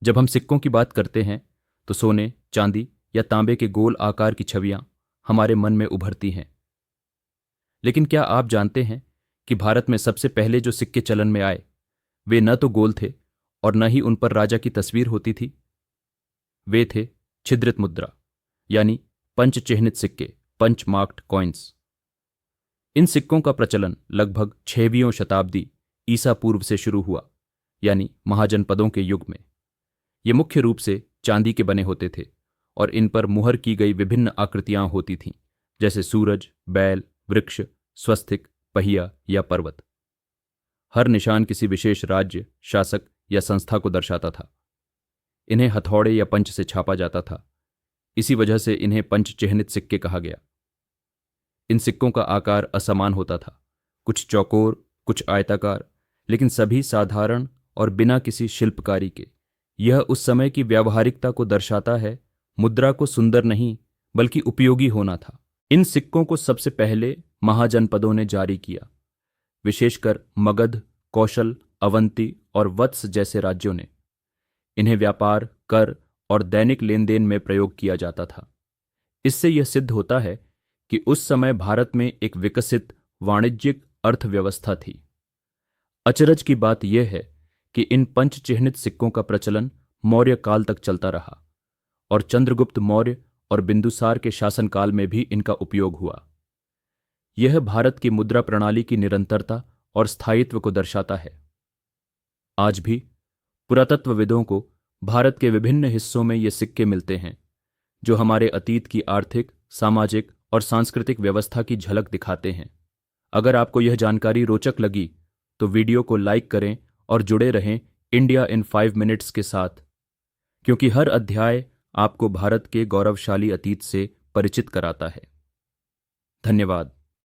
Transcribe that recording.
जब हम सिक्कों की बात करते हैं तो सोने, चांदी या तांबे के गोल आकार की छवियां हमारे मन में उभरती हैं। लेकिन क्या आप जानते हैं कि भारत में सबसे पहले जो सिक्के चलन में आए वे न तो गोल थे और न ही उन पर राजा की तस्वीर होती थी। वे थे छिद्रित मुद्रा, यानी पंच चिह्नित सिक्के, पंच मार्क्ड कॉइन्स। इन सिक्कों का प्रचलन लगभग 6वीं शताब्दी ईसा पूर्व से शुरू हुआ, यानी महाजनपदों के युग में। ये मुख्य रूप से चांदी के बने होते थे और इन पर मुहर की गई विभिन्न आकृतियां होती थीं, जैसे सूरज, बैल, वृक्ष, स्वस्तिक, पहिया या पर्वत। हर निशान किसी विशेष राज्य, शासक या संस्था को दर्शाता था। इन्हें हथौड़े या पंच से छापा जाता था। इसी वजह से इन्हें पंच चिह्नित सिक्के कहा गया। इन सिक्कों का आकार असमान होता था, कुछ चौकोर, कुछ आयताकार, लेकिन सभी साधारण और बिना किसी शिल्पकारी के। यह उस समय की व्यावहारिकता को दर्शाता है। मुद्रा को सुंदर नहीं बल्कि उपयोगी होना था। इन सिक्कों को सबसे पहले महाजनपदों ने जारी किया, विशेषकर मगध, कौशल, अवंती और वत्स जैसे राज्यों ने। इन्हें व्यापार, कर और दैनिक लेन देन में प्रयोग किया जाता था। इससे यह सिद्ध होता है कि उस समय भारत में एक विकसित वाणिज्यिक अर्थव्यवस्था थी। अचरज की बात यह है कि इन पंच चिह्नित सिक्कों का प्रचलन मौर्य काल तक चलता रहा और चंद्रगुप्त मौर्य और बिंदुसार के शासनकाल में भी इनका उपयोग हुआ। यह भारत की मुद्रा प्रणाली की निरंतरता और स्थायित्व को दर्शाता है। आज भी पुरातत्वविदों को भारत के विभिन्न हिस्सों में ये सिक्के मिलते हैं, जो हमारे अतीत की आर्थिक, सामाजिक और सांस्कृतिक व्यवस्था की झलक दिखाते हैं। अगर आपको यह जानकारी रोचक लगी तो वीडियो को लाइक करें और जुड़े रहें इंडिया इन 5 मिनट्स के साथ, क्योंकि हर अध्याय आपको भारत के गौरवशाली अतीत से परिचित कराता है। धन्यवाद।